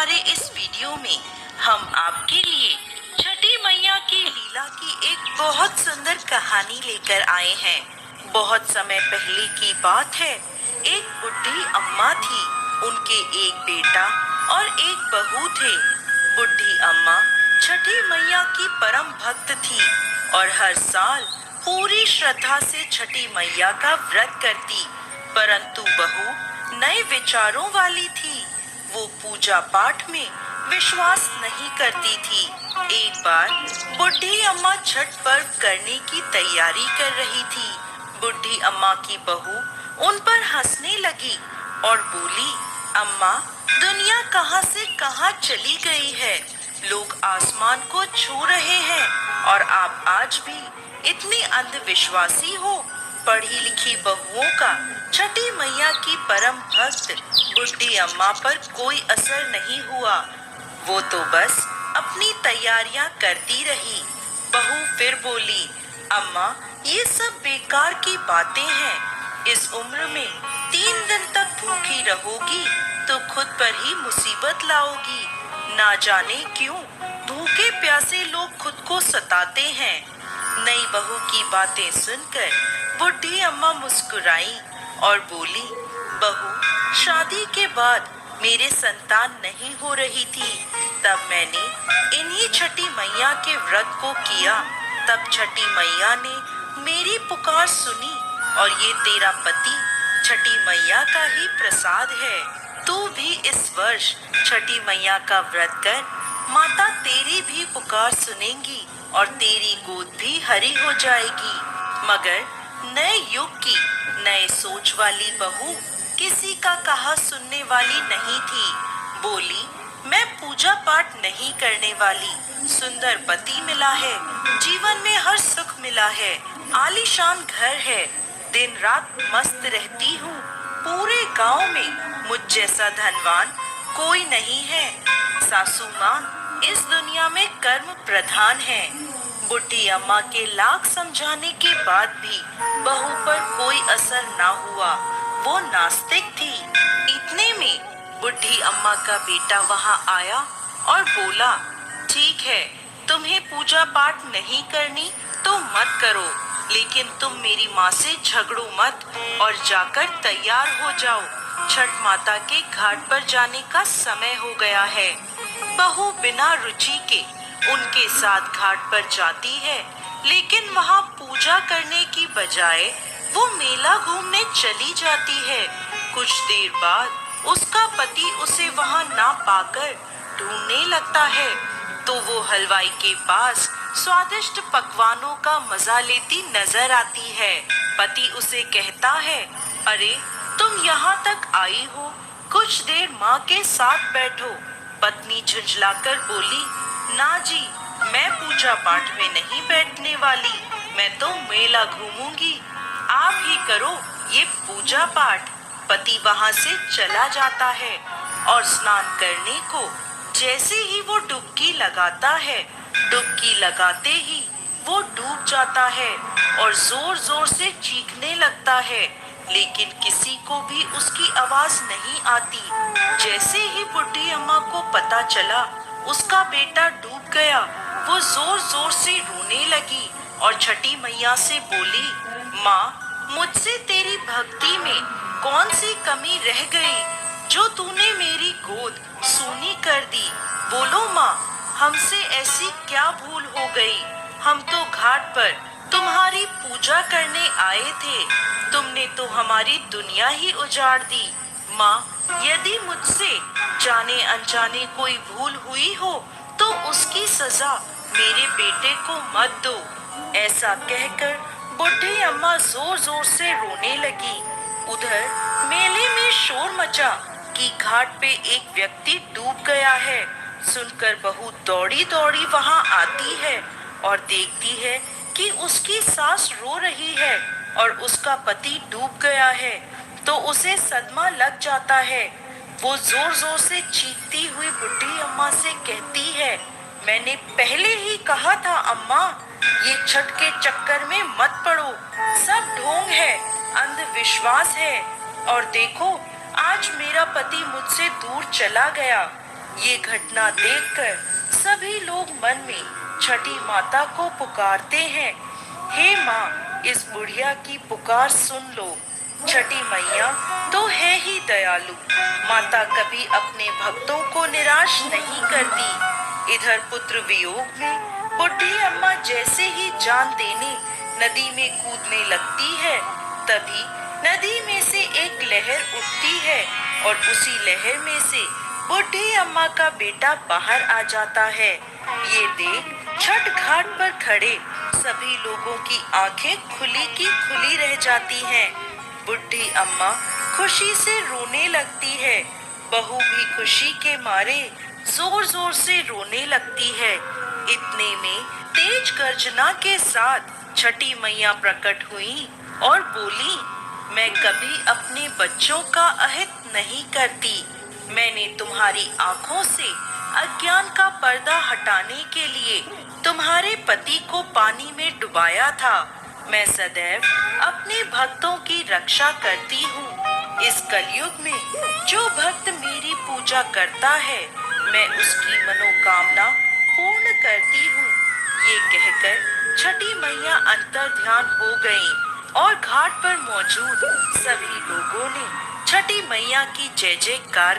हमारे इस वीडियो में हम आपके लिए छठी मैया की लीला की एक बहुत सुंदर कहानी लेकर आए हैं। बहुत समय पहले की बात है। एक बुढ़ी अम्मा थी, उनके एक बेटा और एक बहू थे। बुढ़ी अम्मा छठी मैया की परम भक्त थी और हर साल पूरी श्रद्धा से छठी मैया का व्रत करती। परंतु बहू नए विचारों वाली थी। वो पूजा पाठ में विश्वास नहीं करती थी। एक बार बुढ़ी अम्मा छठ पर्व करने की तैयारी कर रही थी। बुढ़ी अम्मा की बहू उन पर हंसने लगी और बोली, अम्मा, दुनिया कहां से कहां चली गई है। लोग आसमान को छू रहे हैं और आप आज भी इतनी अंधविश्वासी हो। पढ़ी लिखी बहुओं का छठी मैया की परम भक्त बुढ़ी अम्मा पर कोई असर नहीं हुआ। वो तो बस अपनी तैयारियां करती रही। बहू फिर बोली, अम्मा, ये सब बेकार की बातें हैं। इस उम्र में 3 दिन तक भूखी रहोगी तो खुद पर ही मुसीबत लाओगी। ना जाने क्यों भूखे प्यासे लोग खुद को सताते हैं। नई बहू की बातें सुनकर बुढ़ी अम्मा मुस्कुराई और बोली, बहू, शादी के बाद मेरे संतान नहीं हो रही थी, तब मैंने इन्हीं छठी मैया के व्रत को किया। तब छठी मैया ने मेरी पुकार सुनी और ये तेरा पति छठी मैया का ही प्रसाद है। तू भी इस वर्ष छठी मैया का व्रत कर, माता तेरी भी पुकार सुनेंगी और तेरी गोद भी हरी हो जाएगी। मगर नए युग की नए सोच वाली बहू किसी का कहा सुनने वाली नहीं थी। बोली, मैं पूजा पाठ नहीं करने वाली। सुंदर पति मिला है, जीवन में हर सुख मिला है, आलीशान घर है, दिन रात मस्त रहती हूँ। पूरे गांव में मुझ जैसा धनवान कोई नहीं है। सासू माँ इस दुनिया में कर्म प्रधान है। बुढ़ी अम्मा के लाख समझाने के बाद भी बहू पर कोई असर ना हुआ। वो नास्तिक थी। इतने में बुढ़ी अम्मा का बेटा वहां आया और बोला, ठीक है, तुम्हें पूजा पाठ नहीं करनी तो मत करो, लेकिन तुम मेरी माँ से झगड़ो मत और जाकर तैयार हो जाओ। छठ माता के घाट पर जाने का समय हो गया है। बहू बिना रुचि के उनके साथ घाट पर जाती है, लेकिन वहाँ पूजा करने की बजाय वो मेला घूमने चली जाती है। कुछ देर बाद उसका पति उसे वहाँ ना पाकर ढूंढने लगता है, तो वो हलवाई के पास स्वादिष्ट पकवानों का मजा लेती नजर आती है। पति उसे कहता है, अरे तुम यहाँ तक आई हो, कुछ देर माँ के साथ बैठो। पत्नी झुंझलाकर बोली, ना जी, मैं पूजा पाठ में नहीं बैठने वाली, मैं तो मेला घूमूंगी। आप ही करो ये पूजा पाठ। पति वहाँ से चला जाता है और स्नान करने को जैसे ही वो डुबकी लगाता है, डुबकी लगाते ही वो डूब जाता है और जोर जोर से चीखने लगता है, लेकिन किसी को भी उसकी आवाज नहीं आती। जैसे ही बुढ़ी अम्मा को पता चला उसका बेटा डूब गया, वो जोर जोर से रोने लगी और छठी मैया से बोली, माँ, मुझसे तेरी भक्ति में कौन सी कमी रह गई जो तूने मेरी गोद सूनी कर दी। बोलो माँ, हमसे ऐसी क्या भूल हो गई। हम तो घाट पर तुम्हारी पूजा करने आए थे, तुमने तो हमारी दुनिया ही उजाड़ दी। माँ, यदि मुझसे जाने अनजाने कोई भूल हुई हो तो उसकी सजा मेरे बेटे को मत दो। ऐसा कहकर बुढ़ी अम्मा जोर जोर से रोने लगी। उधर मेले में शोर मचा कि घाट पे एक व्यक्ति डूब गया है। सुनकर बहू दौड़ी दौड़ी वहां आती है और देखती है कि उसकी सास रो रही है और उसका पति डूब गया है, तो उसे सदमा लग जाता है। वो जोर जोर से चीखती हुई बुढ़ी अम्मा से कहती है, मैंने पहले ही कहा था अम्मा, ये छठ के चक्कर में मत पड़ो, सब ढोंग है, अंधविश्वास है। और देखो, आज मेरा पति मुझसे दूर चला गया। ये घटना देखकर सभी लोग मन में छठी माता को पुकारते हैं, हे माँ, इस बुढ़िया की पुकार सुन लो। छठी मैया तो है ही दयालु, माता कभी अपने भक्तों को निराश नहीं करती। इधर पुत्र वियोग में बुढ़ी अम्मा जैसे ही जान देने नदी में कूदने लगती है, तभी नदी में से एक लहर उठती है और उसी लहर में से बुढ़ी अम्मा का बेटा बाहर आ जाता है। ये देख छठ घाट पर खड़े सभी लोगों की आंखें खुली की खुली रह जाती हैं। बुढ़ी अम्मा खुशी से रोने लगती है, बहू भी खुशी के मारे जोर जोर से रोने लगती है। इतने में तेज गर्जना के साथ छठी मैया प्रकट हुई और बोली, मैं कभी अपने बच्चों का अहित नहीं करती। मैंने तुम्हारी आंखों से अज्ञान का पर्दा हटाने के लिए तुम्हारे पति को पानी में डुबाया था। मैं सदैव अपने भक्तों की रक्षा करती हूँ। इस कलयुग में जो भक्त मेरी पूजा करता है, मैं उसकी मनोकामना पूर्ण करती हूँ। ये कहकर छठी मैया अंतर ध्यान हो गईं और घाट पर मौजूद सभी लोगों ने छठी मैया की जय जयकार